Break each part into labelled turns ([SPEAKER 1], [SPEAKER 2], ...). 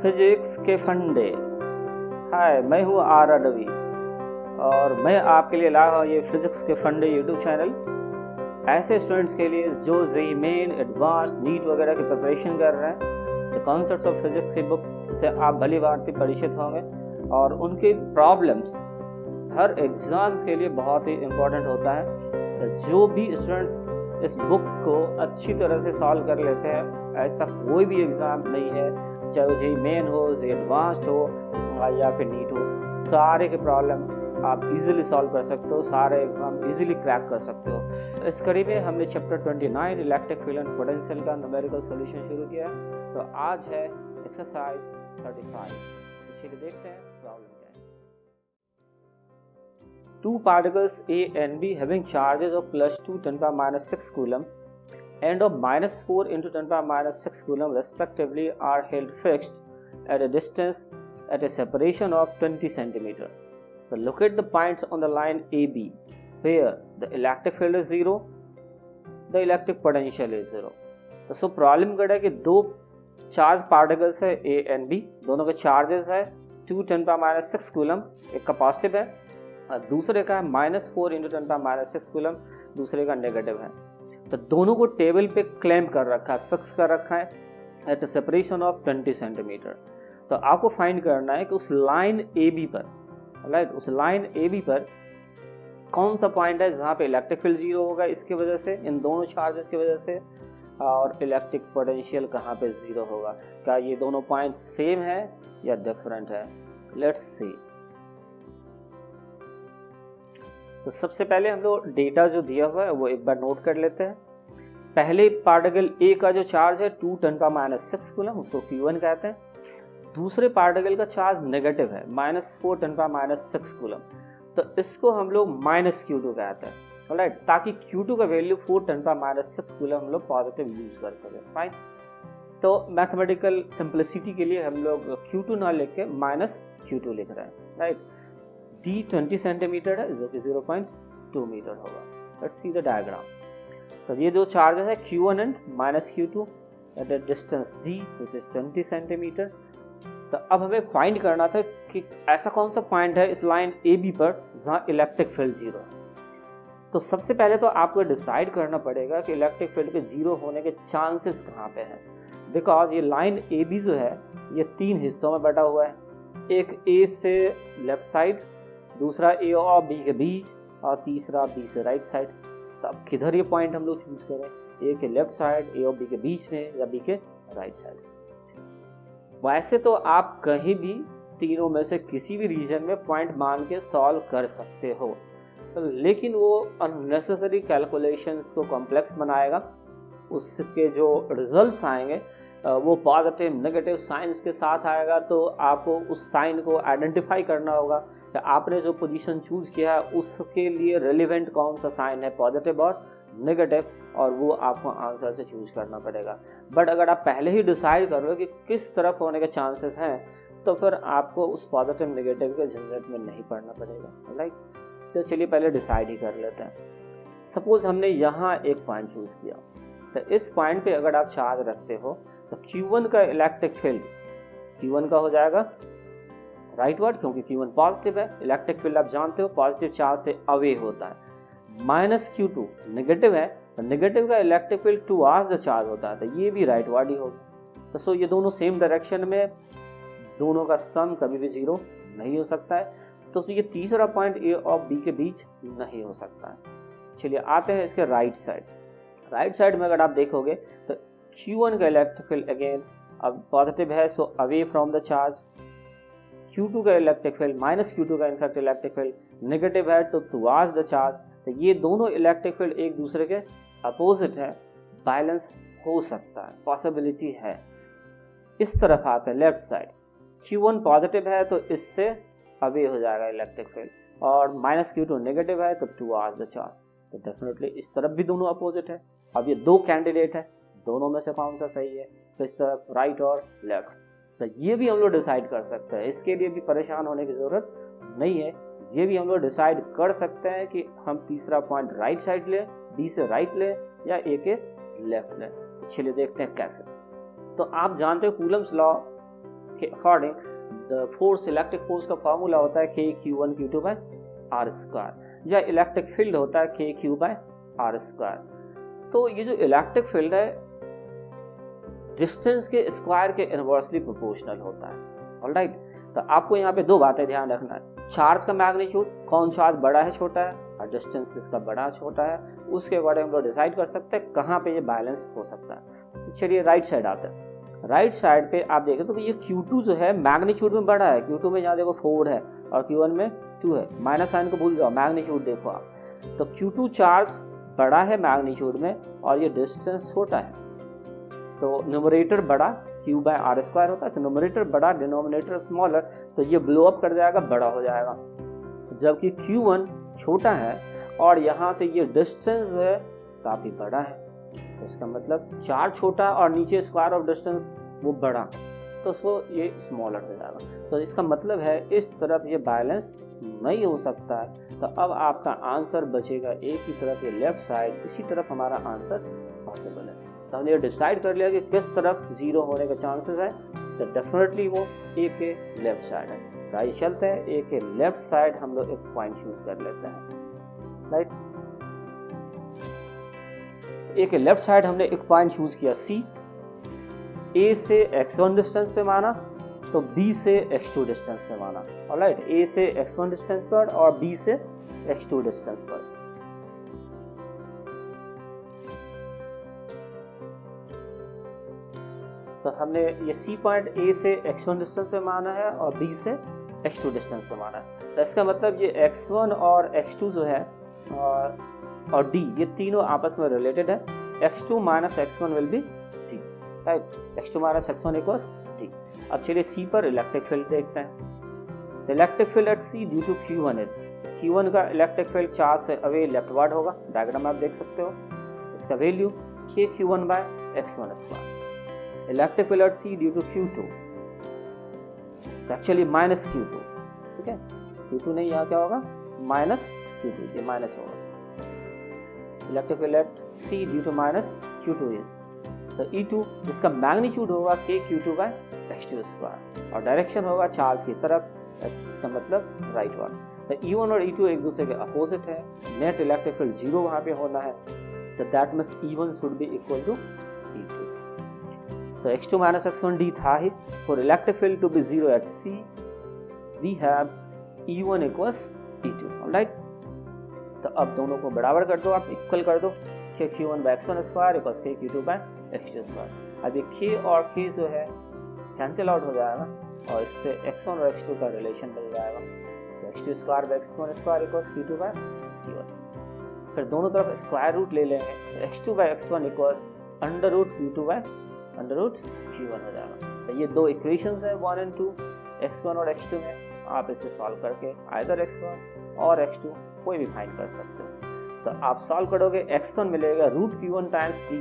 [SPEAKER 1] Physics के फंडे। हाय, मैं हूँ आर रवि और मैं आपके लिए लाया हूँ ये फिजिक्स के फंडे यूट्यूब चैनल ऐसे स्टूडेंट्स के लिए जो जेईई मेन, एडवांस, नीट वगैरह की प्रिपरेशन कर रहे हैं। द कॉन्सेप्ट्स ऑफ फिजिक्स की बुक से आप भली भांति परिचित होंगे और उनके प्रॉब्लम्स हर एग्जाम्स के लिए बहुत ही इम्पोर्टेंट होता है। जो भी स्टूडेंट्स इस बुक को अच्छी तरह से सॉल्व कर लेते हैं, ऐसा कोई भी एग्ज़ाम नहीं है, चाहे वो जेईई मेन हो, जेईई एडवांस्ड हो या फिर नीट हो, सारे के प्रॉब्लम आप इजीली सॉल्व कर सकते हो, सारे एग्जाम इजीली क्रैक कर सकते हो। इस कड़ी में हमने chapter 29 electric field and potential का न्यूमेरिकल सॉल्यूशन शुरू किया है। तो आज है एक्सरसाइज 35। चलिए देखते हैं प्रॉब्लम क्या है। Two particles A and B having charges of +2 10⁻⁶ coulomb and of -4 × 10⁻⁶ coulomb respectively are held fixed at a distance at a separation of 20 cm. So locate the points on the line AB where the electric field is 0, the electric potential is 0. तो problem क्या है कि दो charge particles है A and B, दोनों के charges है 2 10⁻⁶ coulomb, एक का पॉजिटिव है और दूसरे का है -4 × 10⁻⁶ कूलम, दूसरे का नेगेटिव है। तो दोनों को टेबल पे क्लेम कर रखा है, फिक्स कर रखा है at a separation of 20 centimetre. तो आपको फाइंड करना है कि उस लाइन ए बी पर, राइट, उस लाइन ए बी पर कौन सा पॉइंट है जहाँ पे इलेक्ट्रिक फील्ड 0 होगा इसकी वजह से, इन दोनों चार्जेस की वजह से, और इलेक्ट्रिक पोटेंशियल कहाँ पे 0 होगा। क्या ये दोनों पॉइंट सेम है या डिफरेंट है? Let's see. तो सबसे पहले हम लोग डेटा जो दिया हुआ है वो एक बार नोट कर लेते हैं। पहले पार्टिकल ए का जो चार्ज है 2 10⁻⁶ कूलम, उसको Q1 कहते हैं। दूसरे पार्टिकल का चार्ज नेगेटिव है -4 10⁻⁶ कूलम, तो इसको हम लोग -Q2 कहते हैं, राइट, ताकि Q2 का वैल्यू 4 10⁻⁶ कूलम हम लोग पॉजिटिव यूज कर सके। फाइन। तो मैथमेटिकल सिंप्लिसिटी के लिए हम लोग Q2 ना लिख के -Q2 लिख रहे हैं, राइट। D 20 सेंटीमीटर है जो कि 0.2 मीटर होगा। Let's see the diagram. तो ये दो चार्जेस है Q1 and -Q2 at the distance D which is 20 centimetre. तो अब हमें फाइंड करना था कि ऐसा कौन सा पॉइंट है इस लाइन AB पर जहां इलेक्ट्रिक फील्ड 0 है। तो सबसे पहले तो आपको डिसाइड करना पड़ेगा कि इलेक्ट्रिक फील्ड के 0 होने के चांसेस कहाँ पे हैं, बिकॉज ये लाइन AB जो है ये 3 हिस्सों में बटा हुआ है। एक A से लेफ्ट साइड, दूसरा A और B के बीच, और तीसरा B से राइट साइड। तो अब किधर ये पॉइंट हम लोग चूज करें, A के लेफ्ट साइड, A और B के बीच में, या B के राइट साइड? वैसे तो आप कहीं भी तीनों में से किसी भी रीजन में पॉइंट मान के सॉल्व कर सकते हो, लेकिन वो अननेसेसरी कैलकुलेशंस को कॉम्प्लेक्स बनाएगा। उसके जो रिजल्ट्स आएंगे वो पॉजिटिव नेगेटिव साइंस के साथ आएगा। तो आपको उस साइन को आइडेंटिफाई करना होगा कि आपने जो पोजीशन चूज किया है उसके लिए रेलिवेंट कौन सा साइन है, पॉजिटिव और नेगेटिव, और वो आपको आंसर से चूज करना पड़ेगा। बट अगर आप पहले ही डिसाइड कर लो कि किस तरफ होने के चांसेस हैं, तो फिर आपको उस पॉजिटिव नेगेटिव के झंझट में नहीं पड़ना पड़ेगा, राइट। तो चलिए पहले डिसाइड ही कर लेते हैं। सपोज हमने यहाँ एक पॉइंट चूज किया, तो इस पॉइंट पे अगर आप चार्ज रखते हो तो Q1 का इलेक्ट्रिक फील्ड Q1 का हो जाएगा राइट वर्ड, क्योंकि Q1 पॉजिटिव है। इलेक्ट्रिक फील्ड आप जानते हो पॉजिटिव चार्ज से अवे होता है। -Q2 नेगेटिव है, तो नेगेटिव का electric field towards the charge होता है, तो ये भी राइट वर्ड ही होगा। तो सो ये दोनों सेम डायरेक्शन में, दोनों का सम कभी भी 0 नहीं हो सकता है। तो ये तीसरा पॉइंट A और B के बीच नहीं हो सकता है। चलिए आते हैं इसके राइट साइड। राइट साइड में अगर आप देखोगे तो Q1 का इलेक्ट्रिक फील्ड अगेन अब पॉजिटिव है, so away from the charge. Q2 का इलेक्ट्रिक फील्ड -Q2 का इनफैक्ट इलेक्ट्रिक फील्ड नेगेटिव है, तो टुवर्ड्स द चार्ज। तो ये दोनों इलेक्ट्रिक फील्ड एक दूसरे के अपोजिट है, बैलेंस हो सकता है, पॉसिबिलिटी है। इस तरफ आते हैं लेफ्ट साइड। Q1 पॉजिटिव है तो इससे अवे हो जाएगा इलेक्ट्रिक फील्ड, और -Q2 नेगेटिव है तो टुवर्ड्स द चार्ज। तो डेफिनेटली इस तरफ भी दोनों अपोजिट है। अब ये दो कैंडिडेट है, दोनों में से कौन सा सही है, तो इस तरफ राइट और लेफ्ट। तो ये भी हम लोग डिसाइड कर सकते हैं, इसके लिए भी परेशान होने की जरूरत नहीं है। ये भी हम लोग डिसाइड कर सकते हैं कि हम तीसरा पॉइंट राइट साइड ले, B से राइट ले, या A के लेफ्ट ले। चलिए देखते हैं कैसे। तो आप जानते हो कूलम्स लॉ के अकॉर्डिंग फोर्स, इलेक्ट्रिक फोर्स का फॉर्मूला होता है K(Q1Q2)/r², या इलेक्ट्रिक फील्ड होता है K(Q)/r²। तो ये जो इलेक्ट्रिक फील्ड है डिस्टेंस के स्क्वायर के इनवर्सली प्रोपोर्शनल होता है। ऑलराइट, तो आपको यहाँ पे दो बातें ध्यान रखना है, चार्ज का मैग्नीट्यूड, कौन चार्ज बड़ा है छोटा है, और डिस्टेंस किसका बड़ा छोटा है, उसके अकॉर्डिंग हम लोग डिसाइड कर सकते हैं कहाँ पे ये बैलेंस हो सकता है। तो चलिए राइट साइड आते हैं। राइट साइड पे आप देखें तो ये Q2 जो है मैग्नीट्यूड में बड़ा है, Q2 में यहाँ देखो 4 है और Q1 में 2 है, माइनस साइन को भूल जाओ, मैग्नीट्यूड देखो आप। तो Q2 चार्ज बड़ा है मैग्नीट्यूड में और ये डिस्टेंस छोटा है, तो न्यूमरेटर बड़ा Q/r² होता है, न्यूमरेटर बड़ा डिनोमिनेटर स्मॉलर, तो ये ब्लो अप कर जाएगा, बड़ा हो जाएगा। जबकि Q1 छोटा है और यहाँ से ये डिस्टेंस है काफी बड़ा है, तो इसका मतलब चार्ज छोटा और नीचे स्क्वायर ऑफ डिस्टेंस वो बड़ा, तो सो ये स्मॉलर हो जाएगा। तो इसका मतलब है इस तरफ ये बैलेंस नहीं हो सकता है। तो अब आपका आंसर बचेगा एक ही तरफ, ये लेफ्ट साइड, इसी तरफ हमारा आंसर पॉसिबल है। तो हमने ये डिसाइड कर लिया कि किस तरफ जीरो होने का चांसेस है, तो डेफिनेटली वो ए के लेफ्ट साइड है। राइट चलते हैं, ए के लेफ्ट साइड हम लोग एक पॉइंट चूज कर लेते हैं। राइट, ए के लेफ्ट साइड हमने एक पॉइंट चूज किया C, A से x1 डिस्टेंस पे माना, तो B से x2 डिस्टेंस पे माना। ऑलराइट, A से x1 डिस्टेंस पर और B से x2 डिस्टेंस पर। तो हमने ये C पॉइंट A से x1 डिस्टेंस पे माना है और B से x2 डिस्टेंस पे माना है। तो इसका मतलब ये x1 और x2 जो है और D, ये तीनों आपस में रिलेटेड है। x2 minus x1 will be D, right? x2 minus x1 equals D। अब चलिए C पर इलेक्ट्रिक फील्ड देखते हैं। Electric field at C due to Q1 इज, Q1 का इलेक्ट्रिक फील्ड चार्ज से अवे लेफ्टवर्ड होगा, डायग्राम आप देख सकते हो। इसका value K(Q1/x1²। Electric field at C due to Q2, actually minus Q2, ठीक है, Q2 नहीं, यहाँ क्या होगा माइनस Q2, ये माइनस होगा। Electric field at C due to minus Q2 इज, तो E2 इसका मैग्नीट्यूड होगा K(Q2/x2², और डायरेक्शन होगा चार्ज की तरफ, इसका मतलब राइट वर्ड। तो E1 और E2 एक दूसरे के अपोजिट है, नेट इलेक्ट्रिक फील्ड 0 वहां पे होना है, तो that means E1 should be equal to E2। तो x2 minus x1 D था ही, for electric field to be 0 at C we have E1 equals E2। Alright, तो अब दोनों को बराबर कर दो, आप इक्वल कर दो, K(Q1/x1² इक्वल्स K(Q2/x2²। अब ये K और K जो है कैंसिल आउट हो जाएगा और इससे x1 और x2 का रिलेशन मिल जाएगा, तो x2²/x1² इक्वल्स Q2/Q1। फिर दोनों तरफ स्क्वायर रूट ले लेंगे, x2/x1 इक्वल्स √Q2/√Q1 हो जाएगा। तो ये दो इक्वेशंस है 1 और 2, x1 और x2 में। आप इसे सॉल्व करके आइदर x1 और x2 कोई भी फाइंड कर सकते हो। तो आप सॉल्व करोगे, x1 मिलेगा √Q1 times D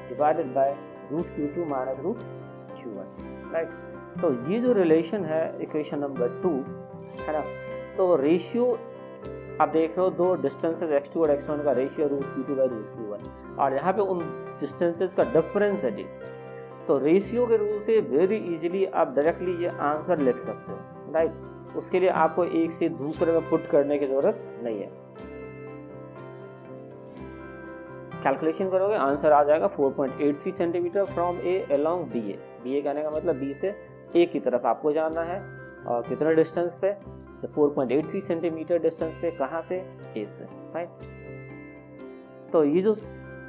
[SPEAKER 1] divided by √Q2 minus √Q1। Right, तो ये जो रिलेशन है इक्वेशन नंबर 2 है ना, तो रेशियो आप देख रहे हो, दो डिस्टेंसेस x2 और x1 का रेशियो √Q2/√Q1, और यहाँ पे उन डिस्टेंसेस का डिफरेंस है D। तो रेशियो के रूल से वेरी इजीली आप डायरेक्टली ये आंसर लिख सकते हो। राइट, उसके लिए आपको एक से दूसरे में पुट करने की जरूरत नहीं है, कैलकुलेशन करोगे आंसर आ जाएगा 4.83 centimetre from A along BA। BA कहने का मतलब B से A की तरफ आपको जाना है, और कितना डिस्टेंस पे, तो 4.83 सेंटीमीटर डिस्टेंस पे, कहाँ से, A से। राइट, तो ये जो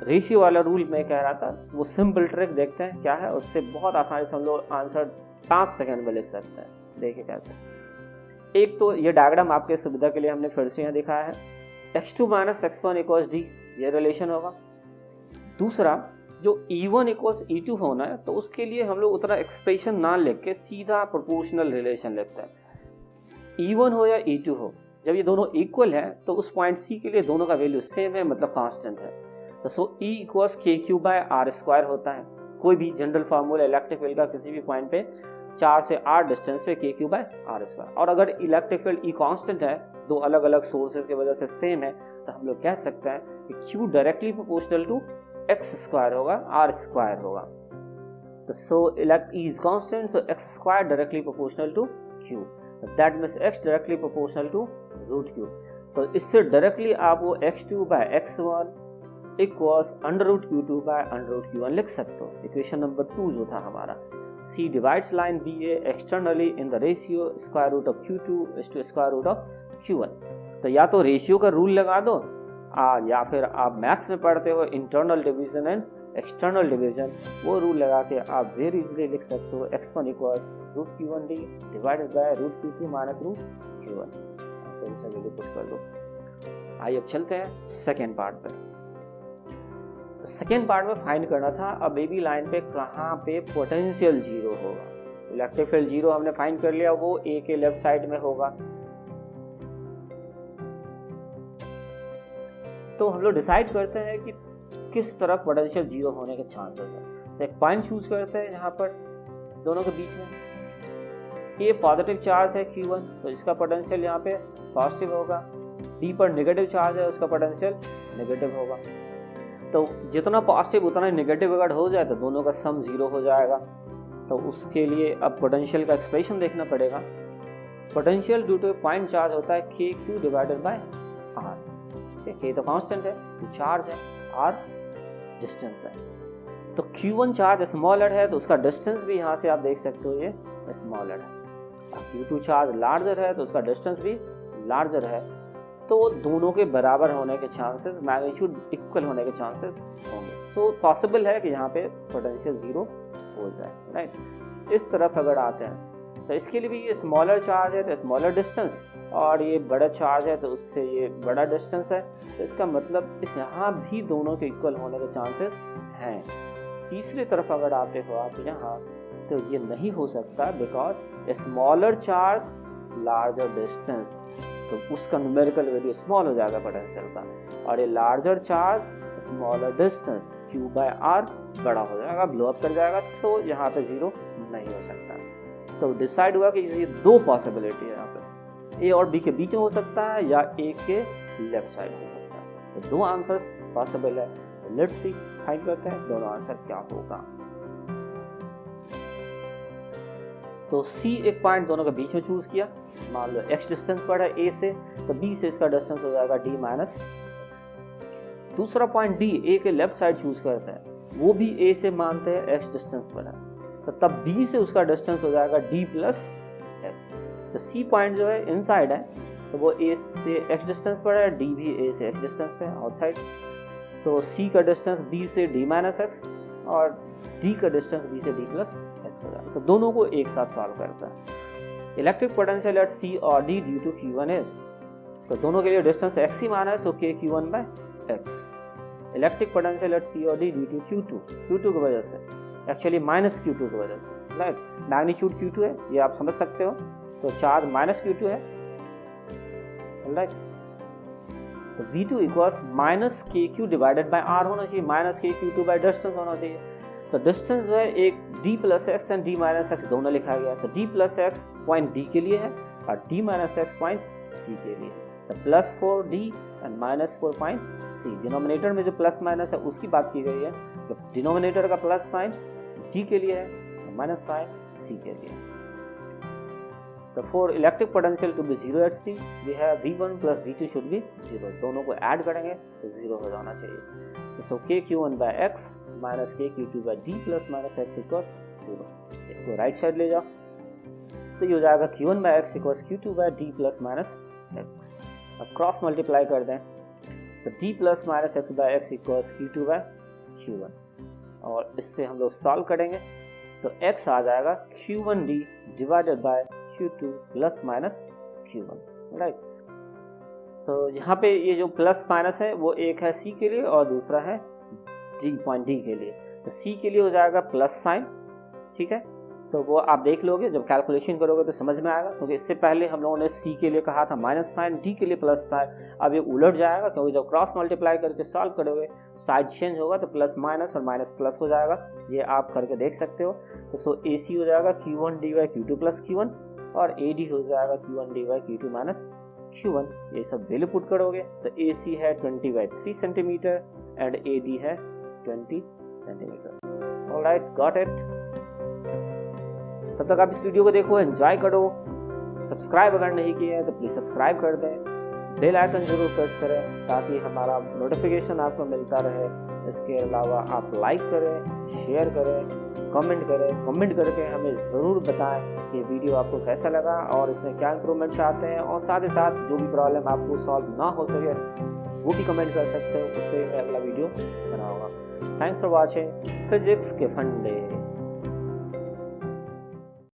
[SPEAKER 1] रेशियो वाला रूल मैं कह रहा था, वो सिंपल ट्रिक देखते हैं क्या है, उससे बहुत आसानी से हम लोग आंसर 5 सेकंड में लिख सकते हैं। देखिए कैसे। एक तो ये डायग्राम आपके सुविधा के लिए हमने फिर से यहाँ दिखाया है, x2 minus x1 equals D, ये रिलेशन होगा। दूसरा, जो E1 इक्वल्स E2 होना है, तो उसके लिए हम लोग उतना एक्सप्रेशन ना लिख के सीधा प्रोपोर्शनल रिलेशन लिखते हैं। E1 हो या E2 हो, जब ये दोनों इक्वल है तो उस पॉइंट C के लिए दोनों का वैल्यू सेम है, मतलब कांस्टेंट है। तो सो E इक्वल्स K(Q/r²) होता है। कोई भी जनरल फार्मूला इलेक्ट्रिक फील्ड का किसी भी पॉइंट पे 4 से 8 डिस्टेंस पे K(Q/r²। और अगर इलेक्ट्रिक फील्ड E कांस्टेंट है, दो अलग अलग सोर्सेज की वजह से सेम है, तो हम लोग कह सकते हैं कि Q directly proportional to x² होगा, r² होगा। So elect E is constant, so x square directly proportional to q. That means x directly proportional to root q. तो इससे डायरेक्टली आप वो x2 by x1 equals under root q2 by under root q1 लिख सकते हो. Equation number 2 जो था हमारा. C divides line BA externally in the ratio square root of q2 is to square root of q1. तो या तो ratio का रूल लगा दो या फिर आप मैथ्स में पढ़ते हो internal division and external division, वो रूल लगा के आप वेरी इजीली लिख सकते हो x1 equals root q1d divided by root q2 minus root q1. तो इसे वैल्यू पुट कर दो. आइए अब चलते हैं सेकेंड पार्ट पे. तो सेकेंड पार्ट में फाइंड करना था अब AB लाइन पे कहाँ पे पोटेंशियल जीरो होगा. इलेक्ट्रिक फील्ड जीरो हमने फाइंड कर लिया, वो A के लेफ्ट साइड में होगा. तो हम लोग डिसाइड करते हैं कि किस तरफ पोटेंशियल जीरो होने के चांसेस है. तो एक पॉइंट चूज करते हैं यहाँ पर दोनों के बीच में. ये पॉजिटिव चार्ज है Q1, तो इसका पोटेंशियल यहाँ पे पॉजिटिव होगा. D पर नेगेटिव चार्ज है, उसका पोटेंशियल नेगेटिव होगा. तो जितना पॉजिटिव उतना ही नेगेटिव अगर हो जाए तो दोनों का सम जीरो हो जाएगा. तो उसके लिए अब पोटेंशियल का एक्सप्रेशन देखना पड़ेगा. Potential due two point charge होता है Q divided by R. K तो कांस्टेंट है, चार्ज है, R डिस्टेंस है. तो Q1 चार्ज स्मॉलर है तो उसका डिस्टेंस भी यहाँ से आप देख सकते हो ये स्मॉलर है. Q2 चार्ज लार्जर है तो उसका डिस्टेंस भी लार्जर है. तो दोनों के बराबर होने के चांसेस, मैग्नीट्यूड इक्वल होने के चांसेस होंगे. सो पॉसिबल है कि यहाँ पे पोटेंशियल जीरो हो जाए. राइट, इस तरफ अगर आते हैं तो इसके लिए भी ये स्मॉलर चार्ज है तो स्मॉलर डिस्टेंस, और ये बड़ा चार्ज है तो उससे ये बड़ा डिस्टेंस है. तो इसका मतलब इस यहाँ भी दोनों के इक्वल होने के चांसेस हैं. तीसरी तरफ अगर आते हो आप यहाँ तो ये नहीं हो सकता because smaller charge larger distance, तो उसका न्यूमेरिकल वैल्यू स्मॉल हो जाएगा पोटेंशियल का. और ये larger charge smaller distance Q by R बड़ा हो जाएगा, ब्लो अप कर जाएगा. सो यहाँ पे जीरो नहीं हो सकता. तो डिसाइड हुआ कि ये दो पॉसिबिलिटी है यहाँ पे, A और B के बीच में हो सकता है या A के लेफ्ट साइड हो सकता है. तो दो आंसर्स पॉसिबल है. लेट्स सी, फाइंड करते हैं दोनों आंसर क्या होगा. तो C एक पॉइंट दोनों के बीच में चूज किया. मान लो x डिस्टेंस पर है A से, तो B से इसका डिस्टेंस हो जाएगा D माइनस x. दूसरा पॉइंट D A के लेफ्ट साइड चूज करते हैं, वो भी A से मानते हैं x डिस्टेंस पर है, तो तब B से उसका डिस्टेंस हो जाएगा D प्लस x. तो C पॉइंट जो है इनसाइड है तो वो A से x डिस्टेंस पर है, D भी A से x डिस्टेंस पे है आउटसाइड. तो C का डिस्टेंस B से D माइनस x और D का डिस्टेंस B से D प्लस x हो जाएगा. तो दोनों को एक साथ सॉल्व करता है. इलेक्ट्रिक पोटेंशियल एट C और D ड्यू टू Q1 इज, तो दोनों के लिए डिस्टेंस x ही माना है, so K Q1 by x. Electric potential at C और D ड्यू टू Q2 की वजह से, एक्चुअली माइनस Q2 की वजह से. राइट, मैग्नीट्यूड Q2 है, ये आप समझ सकते हो. तो चार्ज माइनस Q2 है. राइट, तो V2 equals minus KQ divided by R होना चाहिए, माइनस KQ2 बाय डिस्टेंस होना चाहिए. तो डिस्टेंस जो है एक D plus x and D minus x दोनों लिखा गया. तो D plus x point D के लिए है और D minus x point C के लिए. तो plus 4D and minus 4 point C. Denominator में जो प्लस माइनस है उसकी बात की गई है. तो डिनोमिनेटर का प्लस साइन D के लिए है, माइनस साइन C के लिए. तो for electric potential to be zero at C, we have V1 plus V2 should be zero. दोनों को ऐड करेंगे तो जीरो हो जाना चाहिए. So KQ1 by x minus KQ2 by D plus minus x equals zero. इसको right side ले जाओ तो ये हो जाएगा Q1 by x equals Q2 by D plus minus x. अब क्रॉस मल्टीप्लाई कर दें तो D plus minus x by x equals Q2 by Q1, और इससे हम लोग सॉल्व करेंगे तो x आ जाएगा Q1D divided bye Q2 plus minus Q1. Right, तो यहाँ पे ये जो प्लस माइनस है वो एक है C के लिए और दूसरा है पॉइंट D के लिए. तो C के लिए हो जाएगा प्लस साइन. ठीक है, तो वो आप देख लोगे जब कैलकुलेशन करोगे तो समझ में आएगा, क्योंकि इससे पहले हम लोगों ने C के लिए कहा था माइनस साइन, D के लिए प्लस साइन. अब ये उलट जाएगा क्योंकि जब क्रॉस मल्टीप्लाई करके सॉल्व करोगे साइड चेंज होगा तो प्लस माइनस और माइनस प्लस हो जाएगा. ये आप करके देख सकते हो. तो सो AC हो जाएगा Q1D bye Q2 plus Q1 और AD हो जाएगा Q1D bye Q2 minus Q1. ये सब वैल्यू पुट करोगे तो AC है 20/3 सेंटीमीटर एंड AD है 20 सेंटीमीटर. Alright, got it. तब तक आप इस वीडियो को देखो, एंजॉय करो। सब्सक्राइब अगर नहीं किया है तो प्लीज सब्सक्राइब कर दें, बेल आइकन जरूर प्रेस करें ताकि हमारा नोटिफिकेशन आपको मिलता रहे। इसके अलावा आप लाइक करें, शेयर करें, कमेंट करें। कमेंट करके हमें ज़रूर बताएं कि वीडियो आपको कैसा लगा और इसमें क्या इंप्रूवमेंट चाहते हैं, और साथ ही साथ जो भी प्रॉब्लम आपको सॉल्व ना हो सके वो भी कमेंट कर सकते हो, उस पर मैं अगला वीडियो बनाऊंगा। थैंक्स फॉर वॉचिंग फिजिक्स के फंडे।